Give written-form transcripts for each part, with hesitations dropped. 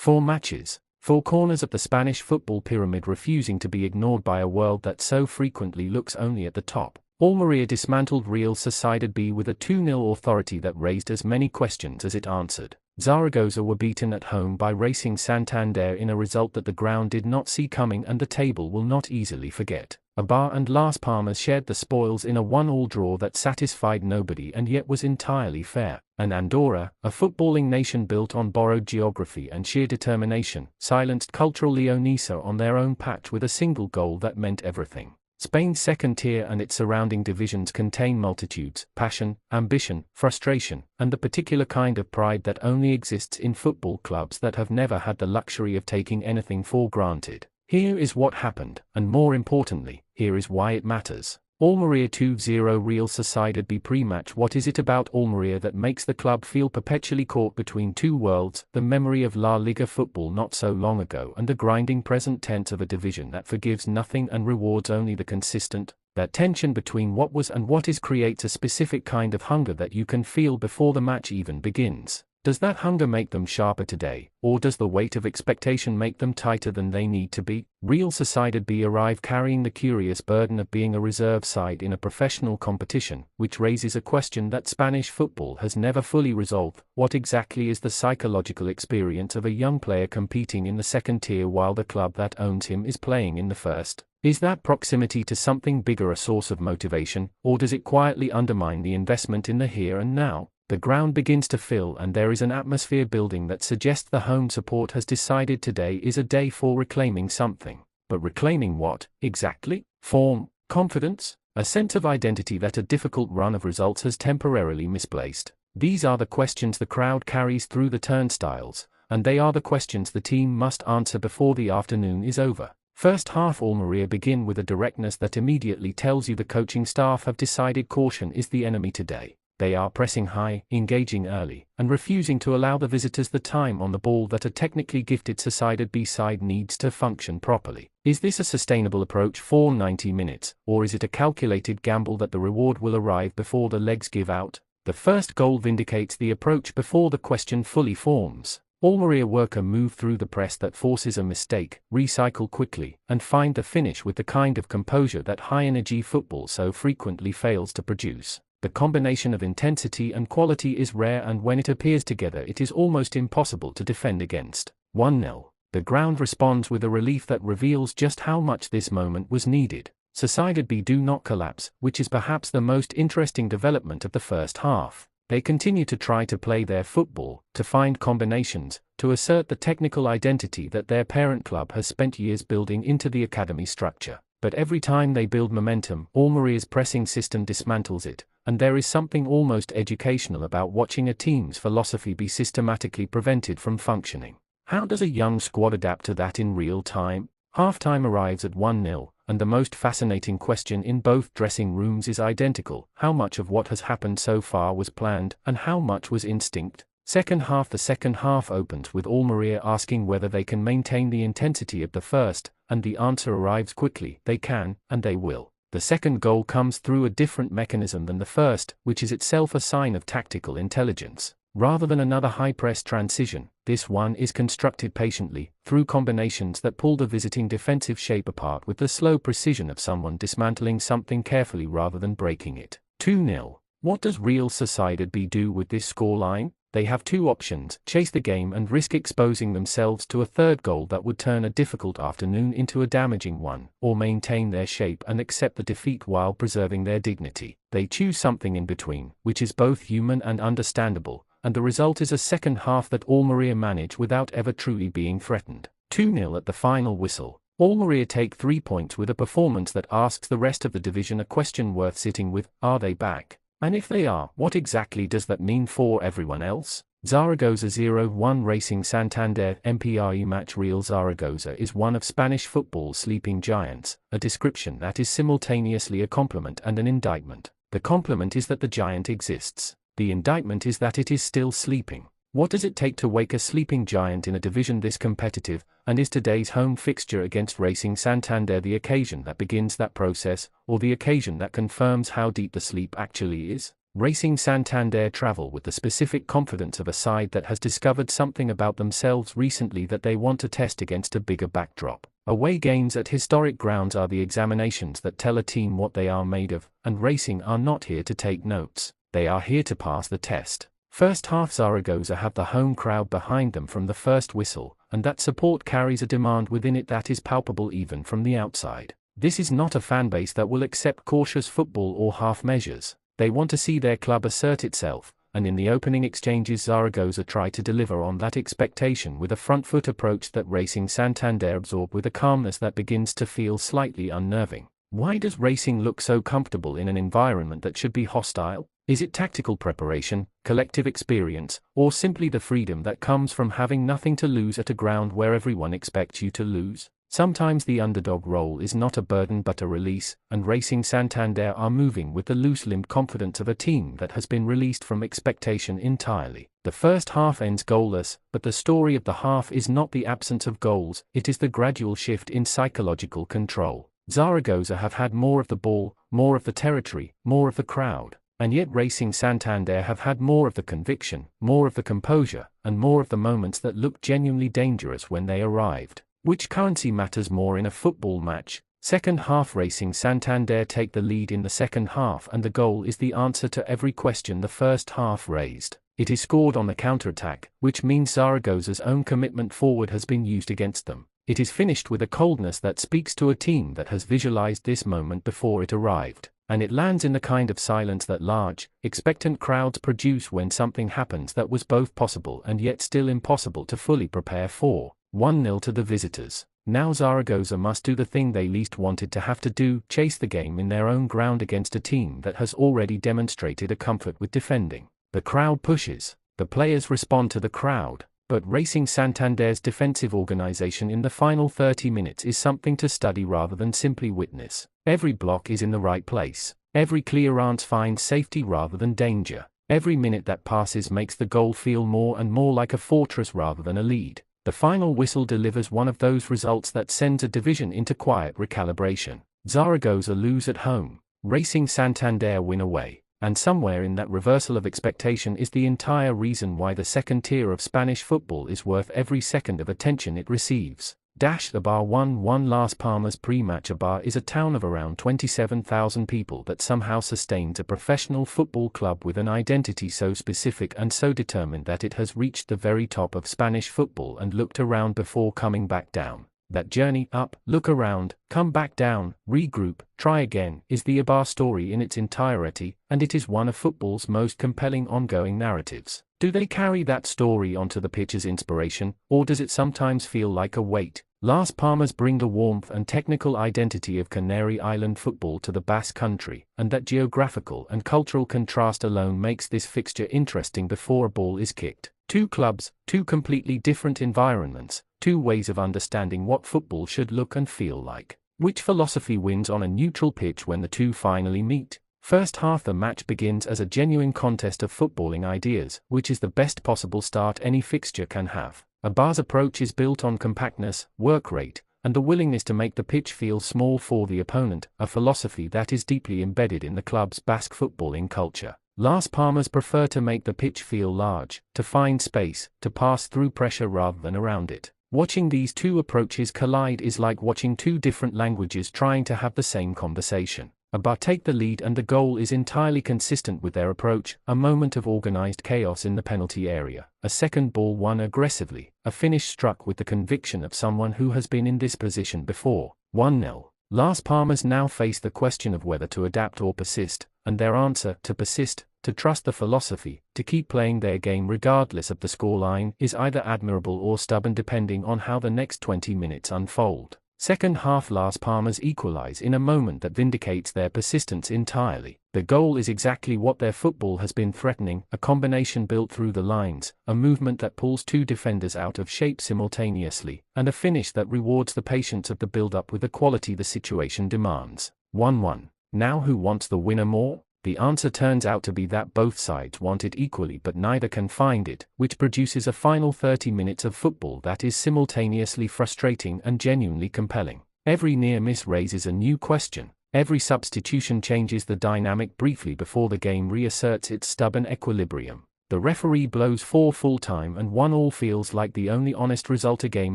4 matches, 4 corners of the Spanish football pyramid refusing to be ignored by a world that so frequently looks only at the top. Almería dismantled Real Sociedad B with a 2-0 authority that raised as many questions as it answered. Zaragoza were beaten at home by Racing Santander in a result that the ground did not see coming and the table will not easily forget. Eibar and Las Palmas shared the spoils in a 1-1 draw that satisfied nobody and yet was entirely fair. And Andorra, a footballing nation built on borrowed geography and sheer determination, silenced cultural Leonesa on their own patch with a single goal that meant everything. Spain's second tier and its surrounding divisions contain multitudes, passion, ambition, frustration, and the particular kind of pride that only exists in football clubs that have never had the luxury of taking anything for granted. Here is what happened, and more importantly, here is why it matters. Almería 2-0 Real Sociedad B pre-match. What is it about Almería that makes the club feel perpetually caught between two worlds, the memory of La Liga football not so long ago and the grinding present tense of a division that forgives nothing and rewards only the consistent? That tension between what was and what is creates a specific kind of hunger that you can feel before the match even begins. Does that hunger make them sharper today, or does the weight of expectation make them tighter than they need to be? Real Sociedad B arrive carrying the curious burden of being a reserve side in a professional competition, which raises a question that Spanish football has never fully resolved. What exactly is the psychological experience of a young player competing in the second tier while the club that owns him is playing in the first? Is that proximity to something bigger a source of motivation, or does it quietly undermine the investment in the here and now? The ground begins to fill and there is an atmosphere building that suggests the home support has decided today is a day for reclaiming something. But reclaiming what, exactly? Form, confidence, a sense of identity that a difficult run of results has temporarily misplaced. These are the questions the crowd carries through the turnstiles, and they are the questions the team must answer before the afternoon is over. First half Almería begin with a directness that immediately tells you the coaching staff have decided caution is the enemy today. They are pressing high, engaging early, and refusing to allow the visitors the time on the ball that a technically gifted Sociedad B side needs to function properly. Is this a sustainable approach for 90 minutes, or is it a calculated gamble that the reward will arrive before the legs give out? The first goal vindicates the approach before the question fully forms. Almería worker move through the press that forces a mistake, recycle quickly, and find the finish with the kind of composure that high-energy football so frequently fails to produce. The combination of intensity and quality is rare and when it appears together it is almost impossible to defend against. 1-0. The ground responds with a relief that reveals just how much this moment was needed. Sociedad B do not collapse, which is perhaps the most interesting development of the first half. They continue to try to play their football, to find combinations, to assert the technical identity that their parent club has spent years building into the academy structure. But every time they build momentum, Almería's pressing system dismantles it, and there is something almost educational about watching a team's philosophy be systematically prevented from functioning. How does a young squad adapt to that in real time? Halftime arrives at 1-0, and the most fascinating question in both dressing rooms is identical: how much of what has happened so far was planned, and how much was instinct? Second half. The second half opens with Almería asking whether they can maintain the intensity of the first, and the answer arrives quickly: they can, and they will. The second goal comes through a different mechanism than the first, which is itself a sign of tactical intelligence. Rather than another high-press transition, this one is constructed patiently, through combinations that pull the visiting defensive shape apart with the slow precision of someone dismantling something carefully rather than breaking it. 2-0. What does Real Sociedad B do with this scoreline? They have two options: chase the game and risk exposing themselves to a third goal that would turn a difficult afternoon into a damaging one, or maintain their shape and accept the defeat while preserving their dignity. They choose something in between, which is both human and understandable, and the result is a second half that Almería manage without ever truly being threatened. 2-0 at the final whistle. Almería take 3 points with a performance that asks the rest of the division a question worth sitting with: are they back? And if they are, what exactly does that mean for everyone else? Zaragoza 0-1 Racing Santander MPRE match. Real Zaragoza is one of Spanish football's sleeping giants, a description that is simultaneously a compliment and an indictment. The compliment is that the giant exists. The indictment is that it is still sleeping. What does it take to wake a sleeping giant in a division this competitive, and is today's home fixture against Racing Santander the occasion that begins that process, or the occasion that confirms how deep the sleep actually is? Racing Santander travel with the specific confidence of a side that has discovered something about themselves recently that they want to test against a bigger backdrop. Away games at historic grounds are the examinations that tell a team what they are made of, and Racing are not here to take notes, they are here to pass the test. First half Zaragoza have the home crowd behind them from the first whistle, and that support carries a demand within it that is palpable even from the outside. This is not a fanbase that will accept cautious football or half measures. They want to see their club assert itself, and in the opening exchanges Zaragoza try to deliver on that expectation with a front-foot approach that Racing Santander absorb with a calmness that begins to feel slightly unnerving. Why does Racing look so comfortable in an environment that should be hostile? Is it tactical preparation, collective experience, or simply the freedom that comes from having nothing to lose at a ground where everyone expects you to lose? Sometimes the underdog role is not a burden but a release, and Racing Santander are moving with the loose-limbed confidence of a team that has been released from expectation entirely. The first half ends goalless, but the story of the half is not the absence of goals, it is the gradual shift in psychological control. Zaragoza have had more of the ball, more of the territory, more of the crowd. And yet Racing Santander have had more of the conviction, more of the composure, and more of the moments that looked genuinely dangerous when they arrived. Which currency matters more in a football match? Second half Racing Santander take the lead in the second half and the goal is the answer to every question the first half raised. It is scored on the counter-attack, which means Zaragoza's own commitment forward has been used against them. It is finished with a coldness that speaks to a team that has visualized this moment before it arrived. And it lands in the kind of silence that large, expectant crowds produce when something happens that was both possible and yet still impossible to fully prepare for. 1-0 to the visitors. Now Zaragoza must do the thing they least wanted to have to do, chase the game in their own ground against a team that has already demonstrated a comfort with defending. The crowd pushes, the players respond to the crowd, but Racing Santander's defensive organization in the final 30 minutes is something to study rather than simply witness. Every block is in the right place. Every clearance finds safety rather than danger. Every minute that passes makes the goal feel more and more like a fortress rather than a lead. The final whistle delivers one of those results that sends a division into quiet recalibration. Zaragoza lose at home. Racing Santander win away. And somewhere in that reversal of expectation is the entire reason why the second tier of Spanish football is worth every second of attention it receives. The Bar 1-1 Las Palmas pre-match. A bar is a town of around 27,000 people that somehow sustains a professional football club with an identity so specific and so determined that it has reached the very top of Spanish football and looked around before coming back down. That journey up, look around, come back down, regroup, try again, is the Eibar story in its entirety, and it is one of football's most compelling ongoing narratives. Do they carry that story onto the pitch as inspiration, or does it sometimes feel like a weight? Las Palmas bring the warmth and technical identity of Canary Island football to the Basque Country, and that geographical and cultural contrast alone makes this fixture interesting before a ball is kicked. Two clubs, two completely different environments, two ways of understanding what football should look and feel like. Which philosophy wins on a neutral pitch when the two finally meet? First half the match begins as a genuine contest of footballing ideas, which is the best possible start any fixture can have. Eibar's approach is built on compactness, work rate, and the willingness to make the pitch feel small for the opponent, a philosophy that is deeply embedded in the club's Basque footballing culture. Las Palmas prefer to make the pitch feel large, to find space, to pass through pressure rather than around it. Watching these two approaches collide is like watching two different languages trying to have the same conversation. Eibar take the lead and the goal is entirely consistent with their approach, a moment of organized chaos in the penalty area, a second ball won aggressively, a finish struck with the conviction of someone who has been in this position before. 1-0. Las Palmas now face the question of whether to adapt or persist, and their answer, to persist, to trust the philosophy, to keep playing their game regardless of the scoreline, is either admirable or stubborn depending on how the next 20 minutes unfold. Second half Las Palmas equalize in a moment that vindicates their persistence entirely. The goal is exactly what their football has been threatening, a combination built through the lines, a movement that pulls two defenders out of shape simultaneously, and a finish that rewards the patience of the build-up with the quality the situation demands. 1-1. Now who wants the winner more? The answer turns out to be that both sides want it equally but neither can find it, which produces a final 30 minutes of football that is simultaneously frustrating and genuinely compelling. Every near miss raises a new question. Every substitution changes the dynamic briefly before the game reasserts its stubborn equilibrium. The referee blows for full-time and 1-1 feels like the only honest result a game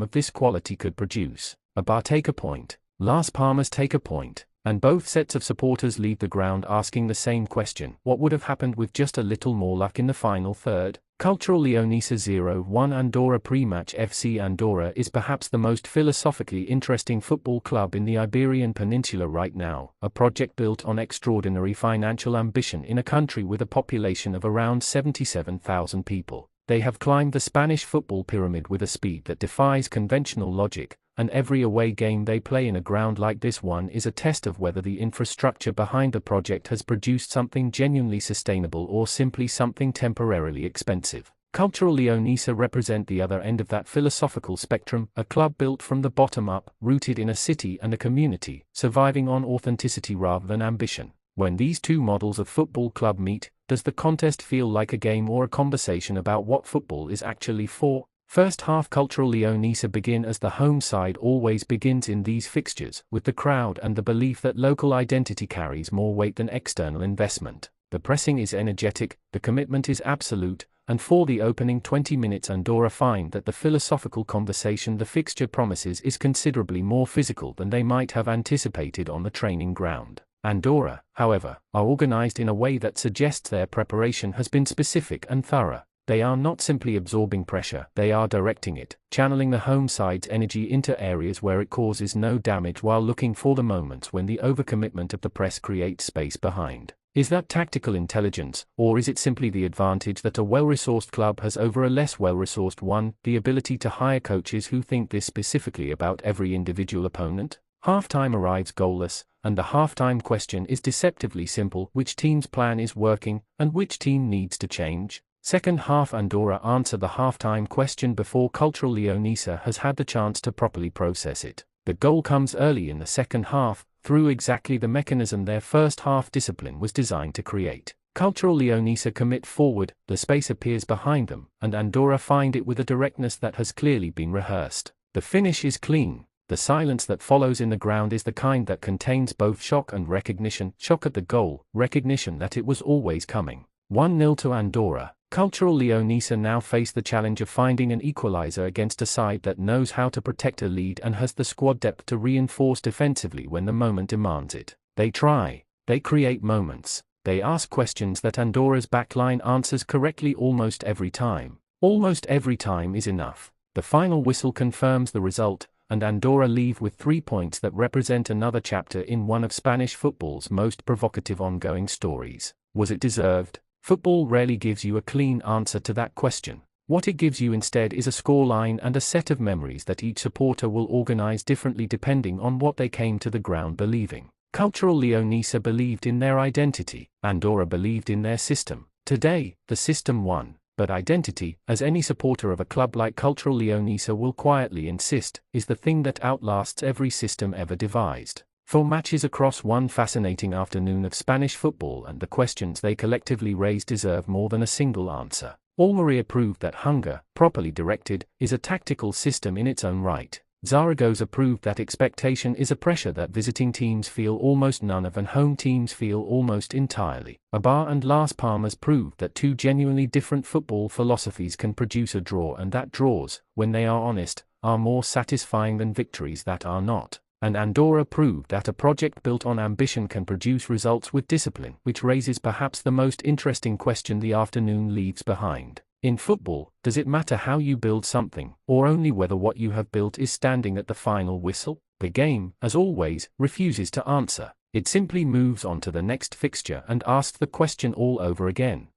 of this quality could produce. Eibar take a point, Las Palmas take a point, and both sets of supporters leave the ground asking the same question: what would have happened with just a little more luck in the final third? Cultural Leonesa 0-1 Andorra pre-match. FC Andorra is perhaps the most philosophically interesting football club in the Iberian Peninsula right now, a project built on extraordinary financial ambition in a country with a population of around 77,000 people. They have climbed the Spanish football pyramid with a speed that defies conventional logic, and every away game they play in a ground like this one is a test of whether the infrastructure behind the project has produced something genuinely sustainable or simply something temporarily expensive. Cultural Leonesa represent the other end of that philosophical spectrum, a club built from the bottom up, rooted in a city and a community, surviving on authenticity rather than ambition. When these two models of football club meet, does the contest feel like a game or a conversation about what football is actually for? First half. Cultural Leonesa begin as the home side always begins in these fixtures, with the crowd and the belief that local identity carries more weight than external investment. The pressing is energetic, the commitment is absolute, and for the opening 20 minutes Andorra find that the philosophical conversation the fixture promises is considerably more physical than they might have anticipated on the training ground. Andorra, however, are organized in a way that suggests their preparation has been specific and thorough. They are not simply absorbing pressure, they are directing it, channeling the home side's energy into areas where it causes no damage while looking for the moments when the overcommitment of the press creates space behind. Is that tactical intelligence, or is it simply the advantage that a well-resourced club has over a less well-resourced one, the ability to hire coaches who think this specifically about every individual opponent? Halftime arrives goalless, and the halftime question is deceptively simple: which team's plan is working, and which team needs to change? Second half. Andorra answer the halftime question before Cultural Leonesa has had the chance to properly process it. The goal comes early in the second half, through exactly the mechanism their first half discipline was designed to create. Cultural Leonesa commit forward, the space appears behind them, and Andorra find it with a directness that has clearly been rehearsed. The finish is clean. The silence that follows in the ground is the kind that contains both shock and recognition: shock at the goal, recognition that it was always coming. 1-0 to Andorra. Cultural Leonesa now face the challenge of finding an equalizer against a side that knows how to protect a lead and has the squad depth to reinforce defensively when the moment demands it. They try, they create moments, they ask questions that Andorra's backline answers correctly almost every time. Almost every time is enough. The final whistle confirms the result, and Andorra leave with 3 points that represent another chapter in one of Spanish football's most provocative ongoing stories. Was it deserved? Football rarely gives you a clean answer to that question. What it gives you instead is a scoreline and a set of memories that each supporter will organize differently depending on what they came to the ground believing. Cultural Leonesa believed in their identity, Andorra believed in their system. Today, the system won, but identity, as any supporter of a club like Cultural Leonesa will quietly insist, is the thing that outlasts every system ever devised. 4 matches across one fascinating afternoon of Spanish football, and the questions they collectively raise deserve more than a single answer. Almeria proved that hunger, properly directed, is a tactical system in its own right. Zaragoza proved that expectation is a pressure that visiting teams feel almost none of and home teams feel almost entirely. Eibar and Las Palmas proved that two genuinely different football philosophies can produce a draw, and that draws, when they are honest, are more satisfying than victories that are not. And Andorra proved that a project built on ambition can produce results with discipline, which raises perhaps the most interesting question the afternoon leaves behind. In football, does it matter how you build something, or only whether what you have built is standing at the final whistle? The game, as always, refuses to answer. It simply moves on to the next fixture and asks the question all over again.